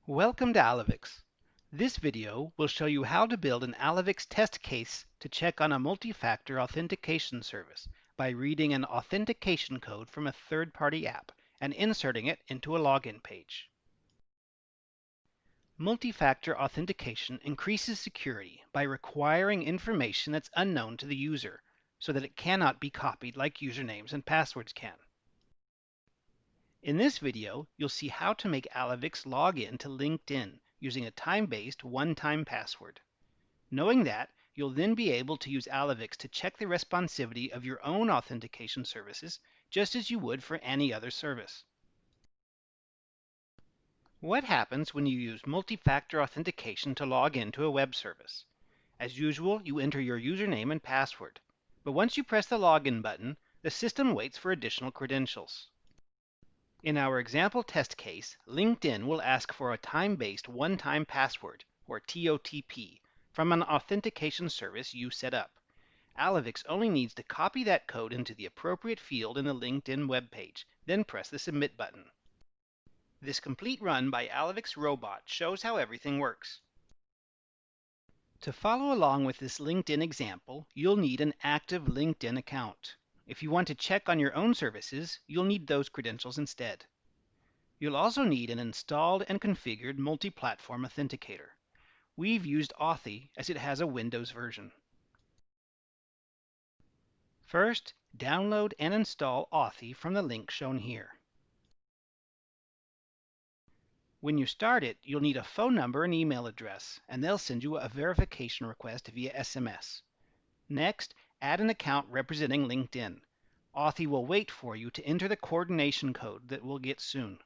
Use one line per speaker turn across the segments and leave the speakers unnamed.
Welcome to Alyvix. This video will show you how to build an Alyvix test case to check on a multi-factor authentication service by reading an authentication code from a third-party app and inserting it into a login page. Multi-factor authentication increases security by requiring information that's unknown to the user so that it cannot be copied like usernames and passwords can. In this video, you'll see how to make Alyvix log in to LinkedIn using a time-based one-time password. Knowing that, you'll then be able to use Alyvix to check the responsivity of your own authentication services just as you would for any other service. What happens when you use multi-factor authentication to log into a web service? As usual, you enter your username and password. But once you press the login button, the system waits for additional credentials. In our example test case, LinkedIn will ask for a time-based one-time password, or TOTP, from an authentication service you set up. Alyvix only needs to copy that code into the appropriate field in the LinkedIn web page, then press the Submit button. This complete run by Alyvix Robot shows how everything works. To follow along with this LinkedIn example, you'll need an active LinkedIn account. If you want to check on your own services, you'll need those credentials instead. You'll also need an installed and configured multi-platform authenticator. We've used Authy as it has a Windows version. First, download and install Authy from the link shown here. When you start it, you'll need a phone number and email address, and they'll send you a verification request via SMS. Next, add an account representing LinkedIn. Authy will wait for you to enter the coordination code that we'll get soon.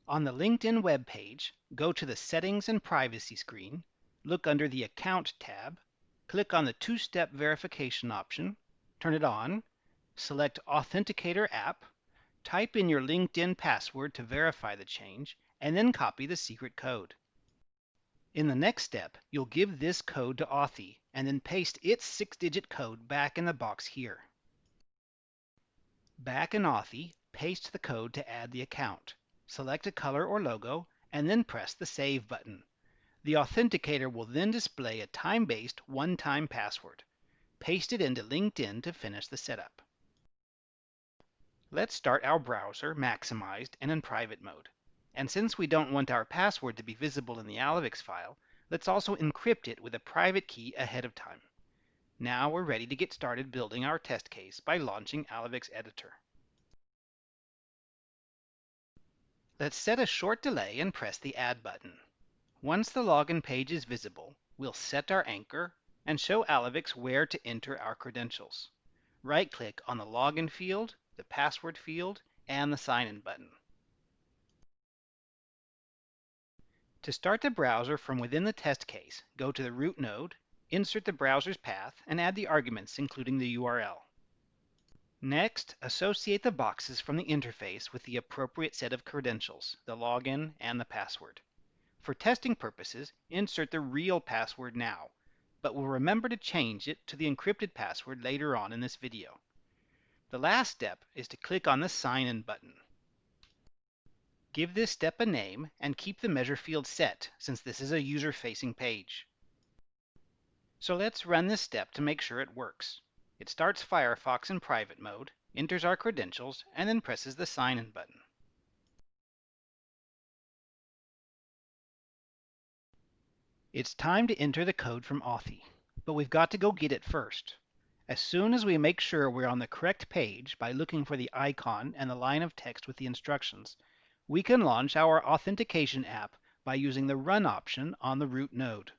On the LinkedIn web page, go to the Settings and Privacy screen, look under the Account tab, click on the two-step verification option, turn it on, select Authenticator app, type in your LinkedIn password to verify the change, and then copy the secret code. In the next step, you'll give this code to Authy and then paste its 6-digit code back in the box here. Back in Authy, paste the code to add the account. Select a color or logo, and then press the Save button. The authenticator will then display a time-based one-time password. Paste it into LinkedIn to finish the setup. Let's start our browser maximized and in private mode. And since we don't want our password to be visible in the Alyvix file, let's also encrypt it with a private key ahead of time. Now we're ready to get started building our test case by launching Alyvix Editor. Let's set a short delay and press the Add button. Once the login page is visible, we'll set our anchor and show Alyvix where to enter our credentials. Right-click on the Login field, the Password field, and the Sign-in button. To start the browser from within the test case, go to the root node, insert the browser's path, and add the arguments, including the URL. Next, associate the boxes from the interface with the appropriate set of credentials, the login and the password. For testing purposes, insert the real password now, but we'll remember to change it to the encrypted password later on in this video. The last step is to click on the Sign-in button. Give this step a name and keep the measure field set, since this is a user-facing page. So let's run this step to make sure it works. It starts Firefox in private mode, enters our credentials, and then presses the Sign-in button. It's time to enter the code from Authy, but we've got to go get it first. As soon as we make sure we're on the correct page by looking for the icon and the line of text with the instructions, we can launch our authentication app by using the Run option on the root node.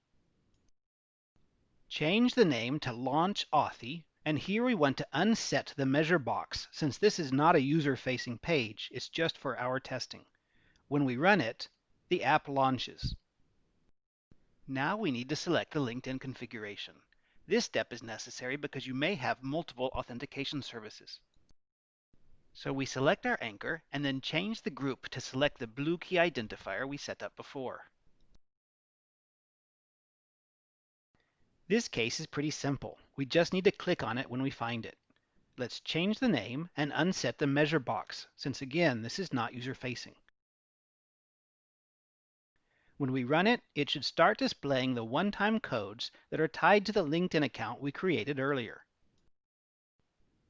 Change the name to Launch Authy, and here we want to unset the measure box since this is not a user-facing page, it's just for our testing. When we run it, the app launches. Now we need to select the LinkedIn configuration. This step is necessary because you may have multiple authentication services. So we select our anchor and then change the group to select the blue key identifier we set up before. This case is pretty simple. We just need to click on it when we find it. Let's change the name and unset the measure box, since again, this is not user-facing. When we run it, it should start displaying the one-time codes that are tied to the LinkedIn account we created earlier.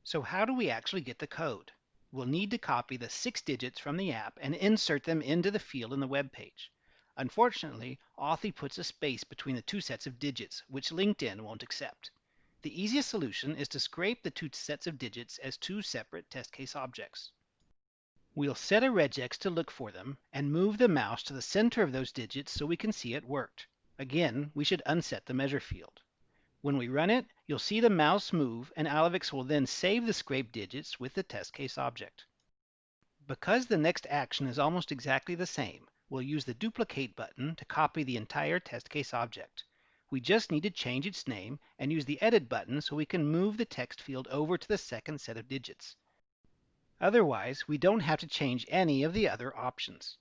So how do we actually get the code? We'll need to copy the 6 digits from the app and insert them into the field in the web page. Unfortunately, Authy puts a space between the two sets of digits, which LinkedIn won't accept. The easiest solution is to scrape the two sets of digits as two separate test case objects. We'll set a regex to look for them and move the mouse to the center of those digits so we can see it worked. Again, we should unset the measure field. When we run it, you'll see the mouse move, and Alyvix will then save the scraped digits with the test case object. Because the next action is almost exactly the same, we'll use the duplicate button to copy the entire test case object. We just need to change its name and use the edit button so we can move the text field over to the second set of digits. Otherwise, we don't have to change any of the other options.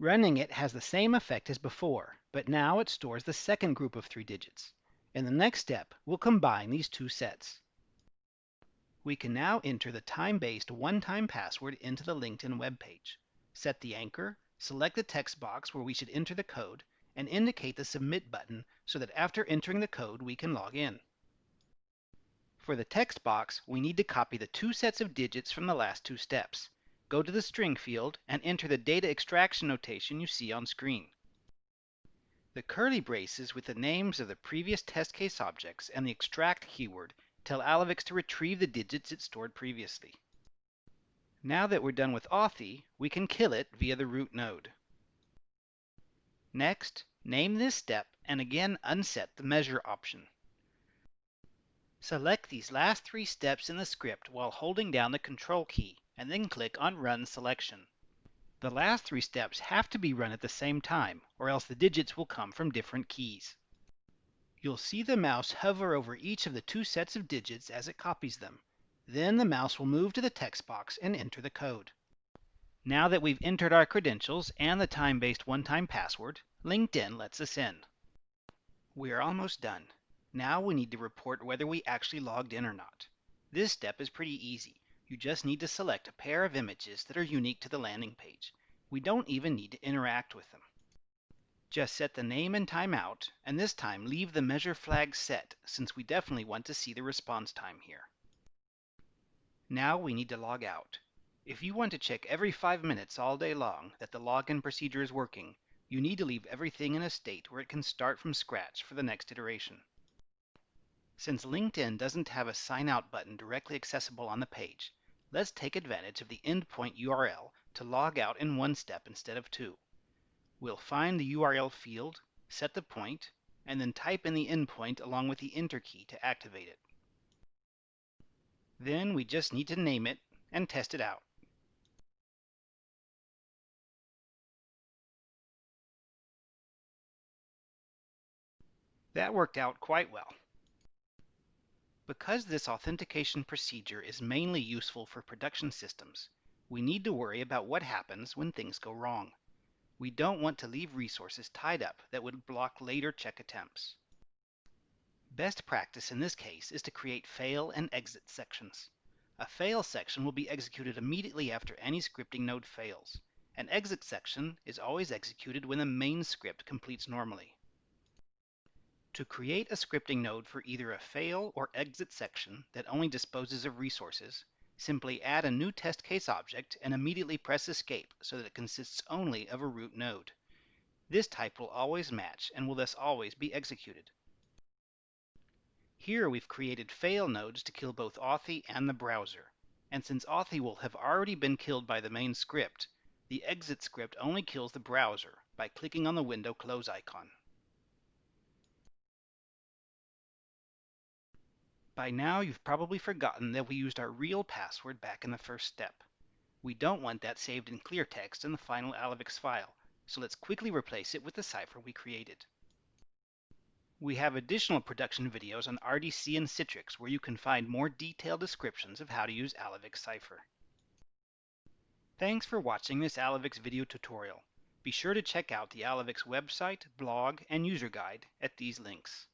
Running it has the same effect as before, but now it stores the second group of 3 digits. In the next step, we'll combine these two sets. We can now enter the time-based one-time password into the LinkedIn web page. Set the anchor, select the text box where we should enter the code, and indicate the submit button so that after entering the code we can log in. For the text box, we need to copy the two sets of digits from the last two steps. Go to the string field and enter the data extraction notation you see on screen. The curly braces with the names of the previous test case objects and the extract keyword tell Alyvix to retrieve the digits it stored previously. Now that we're done with Authy, we can kill it via the root node. Next, name this step and again unset the measure option. Select these last 3 steps in the script while holding down the Control key, and then click on Run Selection. The last 3 steps have to be run at the same time, or else the digits will come from different keys. You'll see the mouse hover over each of the 2 sets of digits as it copies them. Then the mouse will move to the text box and enter the code. Now that we've entered our credentials and the time-based one-time password, LinkedIn lets us in. We're almost done. Now we need to report whether we actually logged in or not. This step is pretty easy. You just need to select a pair of images that are unique to the landing page. We don't even need to interact with them. Just set the name and time out, and this time leave the measure flag set since we definitely want to see the response time here. Now we need to log out. If you want to check every 5 minutes all day long that the login procedure is working, you need to leave everything in a state where it can start from scratch for the next iteration. Since LinkedIn doesn't have a sign out button directly accessible on the page, let's take advantage of the endpoint URL to log out in one step instead of 2. We'll find the URL field, set the point, and then type in the endpoint along with the enter key to activate it. Then we just need to name it and test it out. That worked out quite well. Because this authentication procedure is mainly useful for production systems, we need to worry about what happens when things go wrong. We don't want to leave resources tied up that would block later check attempts. Best practice in this case is to create fail and exit sections. A fail section will be executed immediately after any scripting node fails. An exit section is always executed when the main script completes normally. To create a scripting node for either a fail or exit section that only disposes of resources, simply add a new test case object and immediately press escape so that it consists only of a root node. This type will always match and will thus always be executed. Here we've created fail nodes to kill both Authy and the browser, and since Authy will have already been killed by the main script, the exit script only kills the browser by clicking on the window close icon. By now you've probably forgotten that we used our real password back in the first step. We don't want that saved in clear text in the final Alyvix file, so let's quickly replace it with the cipher we created. We have additional production videos on RDC and Citrix where you can find more detailed descriptions of how to use Alyvix cipher. Thanks for watching this Alyvix video tutorial. Be sure to check out the Alyvix website, blog, and user guide at these links.